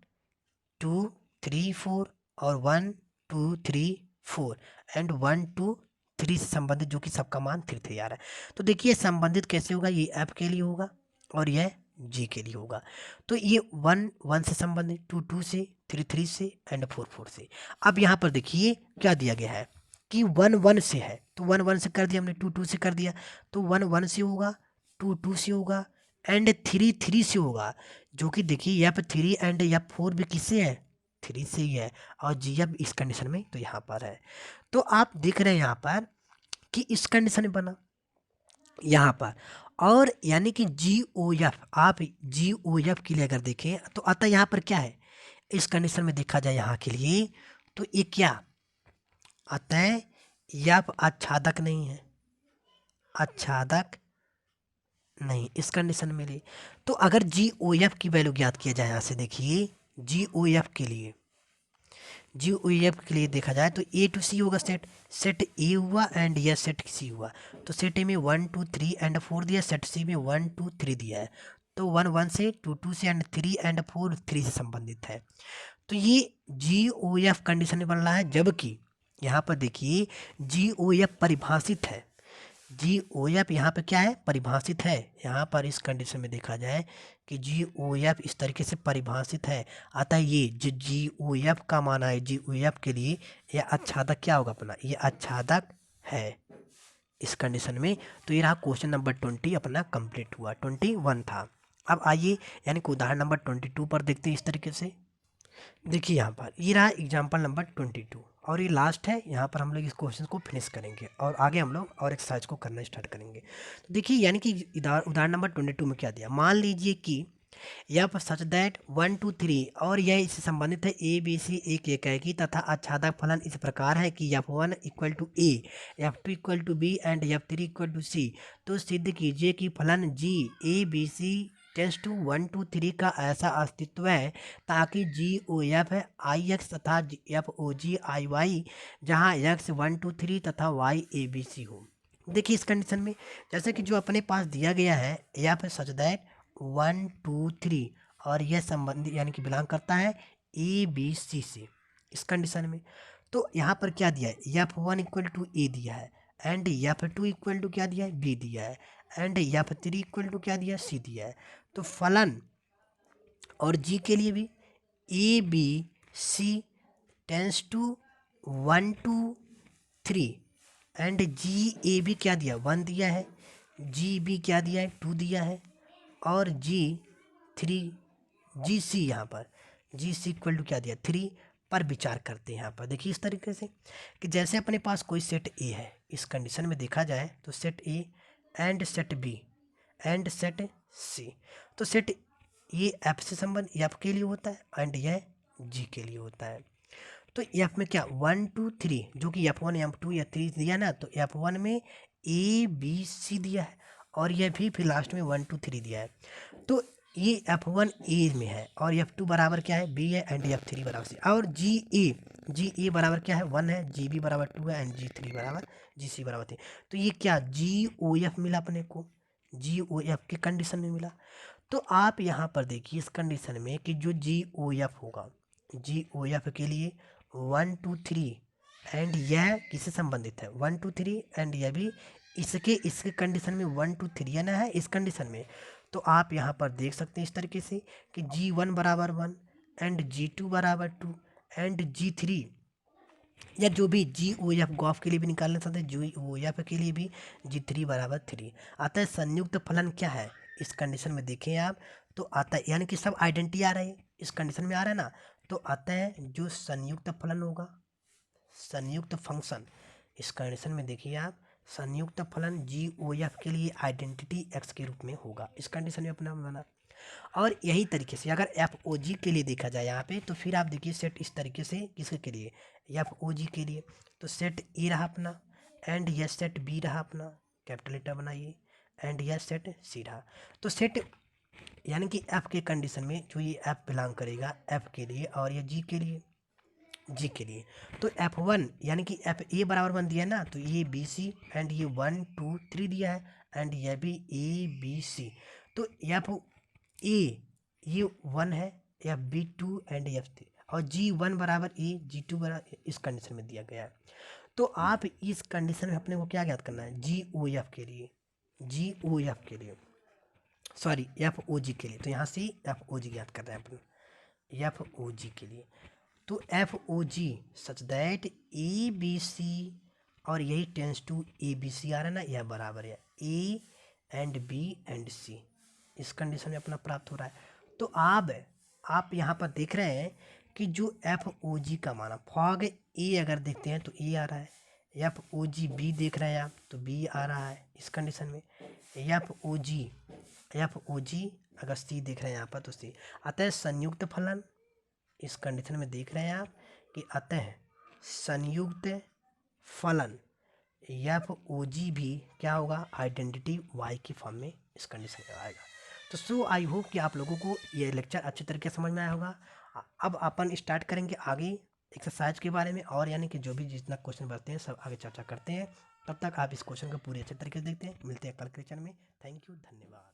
2 3 4 और 1 2 3 4 एंड 1 2 3 से संबंधित जो कि सबका मान 3 3 आ रहा है। तो देखिए संबंधित कैसे होगा, ये एफ के लिए होगा और यह जी के लिए होगा। तो ये 1 1 से संबंधित, 2 2 से, 3 3 से एंड 4 4 से। अब यहाँ पर देखिए क्या दिया गया है कि 1 1 से है तो 1 1 से कर दिया हमने, 2 2 से कर दिया तो 1 1 से होगा, 2 2 से होगा एंड 3 3 से होगा, जो कि देखिए यहाँ पर 3 एंड यहाँ 4 भी किससे है 3 से ही है और जी अब इस कंडीशन में तो यहाँ पर है। तो आप देख रहे हैं यहाँ पर कि इस कंडीशन में बना यहाँ पर, और यानी कि जी ओ एफ, आप जी ओ एफ के लिए अगर देखें तो अतः यहाँ पर क्या है इस कंडीशन में देखा जाए यहाँ के लिए तो ये क्या अतः एफ आच्छादक नहीं है, आच्छादक नहीं इस कंडीशन में लिए। तो अगर जी ओ एफ की वैल्यू ज्ञात किया जाए यहाँ से, देखिए जी ओ एफ के लिए, जी ओ एफ के लिए देखा जाए तो ए टू सी होगा, सेट सेट ए हुआ एंड यह सेट सी हुआ। तो सेट ए में 1 2 3 एंड 4 दिया, सेट सी में 1 2 3 दिया है। तो 1 1 से, 2 2 से एंड 3 एंड 4 3 से संबंधित है। तो ये जी ओ एफ कंडीशन में बन रहा है, जबकि यहाँ पर देखिए जी ओ एफ परिभाषित है, जी ओ एफ यहाँ पे क्या है परिभाषित है। यहाँ पर इस कंडीशन में देखा जाए कि जी ओ एफ इस तरीके से परिभाषित है, अतः ये जो जी ओ एफ का माना है जी ओ एफ के लिए यह आच्छादक क्या होगा अपना, ये आच्छादक है इस कंडीशन में। तो ये रहा क्वेश्चन नंबर 20 अपना कंप्लीट हुआ, 21 था। अब आइए यानी कि उदाहरण नंबर 22 पर देखते हैं इस तरीके से। देखिए यहाँ पर ये रहा एग्जाम्पल नंबर 22 और ये लास्ट है, यहाँ पर हम लोग इस क्वेश्चन को फिनिश करेंगे और आगे हम लोग और एक्सरसाइज को करना स्टार्ट करेंगे। तो देखिए यानी कि उदाहरण नंबर 22 में क्या दिया, मान लीजिए कि यह सच दैट 1 2 3 और यह इससे संबंधित है ए बी सी एक एकाकी तथा आच्छादक फलन इस प्रकार है कि F1 equal to A, F2 equal to B and F3 equal to C. तो सिद्ध कीजिए कि फलन G A B C tends to 1 2 3 का ऐसा अस्तित्व है ताकि G O F I X तथा F O G I Y, जहाँ एक्स 1 2 3 तथा वाई ए बी सी हो। देखिए इस कंडीशन में जैसे कि जो अपने पास दिया गया है एफ सच दैट 1 2 3 और यह संबंधित यानी कि बिलोंग करता है ए बी सी से इस कंडीशन में। तो यहाँ पर क्या दिया है F1 इक्वल टू ए दिया है एंड F2 इक्वल टू क्या दिया है बी दिया है एंड F3 इक्वल टू क्या दिया है सी दिया है। तो फलन और जी के लिए भी A B C tends to 1 2 3 and G A भी क्या दिया 1 दिया है, जी बी क्या दिया है 2 दिया है, और जी 3 जी सी यहाँ पर जी सी इक्वल टू क्या दिया 3 पर विचार करते हैं। यहाँ पर देखिए इस तरीके से कि जैसे अपने पास कोई सेट ए है, इस कंडीशन में देखा जाए तो set A and set B and set C, तो सेट ये एफ से संबंध एफ के लिए होता है एंड यह जी के लिए होता है। तो एफ में क्या 1 2 3 जो कि एफ 1 एफ 2 या 3 दिया ना, तो एफ 1 में ए बी सी दिया है और यह भी फिर लास्ट में 1 2 3 दिया है। तो ये एफ 1 ए में है और एफ 2 बराबर क्या है बी है एंड एफ 3 बराबर सी, और जी ए बराबर क्या है 1 है, जी बी बराबर 2 है एंड जी 3 बराबर जी सी बराबर 3। तो ये क्या जी ओ एफ मिला अपने को, जी ओ एफ के कंडीशन में मिला। तो आप यहाँ पर देखिए इस कंडीशन में कि जो जी ओ एफ होगा, जी ओ एफ के लिए 1 2 3 एंड यह किससे संबंधित है 1 2 3 एंड यह भी इसके कंडीशन में 1 2 3 है ना, है इस कंडीशन में। तो आप यहाँ पर देख सकते हैं इस तरीके से कि G1 बराबर 1 एंड G2 बराबर 2 एंड G3 या जो भी जी ओ एफ गॉफ के लिए भी निकालना चाहते हैं, जी ओ एफ के लिए भी G3 बराबर 3 आता है। संयुक्त फलन क्या है इस कंडीशन में देखें आप, तो आता है यानी कि सब आइडेंटिटी आ रही है इस कंडीशन में आ रहा है ना, तो आता है जो संयुक्त फलन होगा, संयुक्त फंक्शन इस कंडीशन में देखिए आप, संयुक्त फलन जी ओ एफ के लिए आइडेंटिटी एक्स के रूप में होगा इस कंडीशन में अपना बना। और यही तरीके से अगर एफ ओ जी के लिए देखा जाए यहाँ पे, तो फिर आप देखिए सेट इस तरीके से किसके के लिए एफ ओ जी के लिए, तो सेट ए रहा अपना एंड यह सेट बी रहा अपना, कैपिटल लेटर बनाइए, एंड यह सेट सी रहा। तो सेट यानी कि एफ के कंडीशन में जो ये एफ बिलोंग करेगा एफ के लिए और ये जी के लिए, जी के लिए तो एफ वन यानी कि एफ ए बराबर 1 दिया है ना, तो ये बी सी एंड ये 1 2 3 दिया है एंड यह भी ए बी सी। तो एफ ए ये 1 है, एफ बी 2 एंड एफ 3 और जी 1 बराबर ए जी 2 बराबर इस कंडीशन में दिया गया है। तो आप इस कंडीशन में अपने को क्या ज्ञात करना है जी ओ एफ के लिए, जी ओ एफ के लिए सॉरी एफ ओ जी के लिए, तो यहाँ से एफ ओ जी ज्ञात कर रहे हैं अपन एफ ओ जी के लिए। तो F O G such that A B C और यही tends to A B C आ रहा है ना, यह बराबर है A and B and C इस कंडीशन में अपना प्राप्त हो रहा है। तो आप यहाँ पर देख रहे हैं कि जो एफ ओ जी का माना फॉग ए अगर देखते हैं तो ए आ रहा है, एफ ओ जी बी देख रहे हैं आप तो बी आ रहा है इस कंडीशन में, एफ ओ जी अगर सी देख रहे हैं यहाँ पर तो सी। अतः संयुक्त फलन इस कंडीशन में देख रहे हैं आप कि अतः संयुक्त फलन एफ ओ जी भी क्या होगा आइडेंटिटी वाई की फॉर्म में इस कंडीशन में आएगा। तो सो आई होप कि आप लोगों को ये लेक्चर अच्छी तरीके से समझ में आया होगा। अब अपन स्टार्ट करेंगे आगे एक्सरसाइज के बारे में, और यानी कि जो भी जितना क्वेश्चन बढ़ते हैं सब आगे चर्चा करते हैं। तब तक आप इस क्वेश्चन को पूरी अच्छे तरीके से देखते हैं। मिलते हैं कल के लेक्चर में। थैंक यू, धन्यवाद।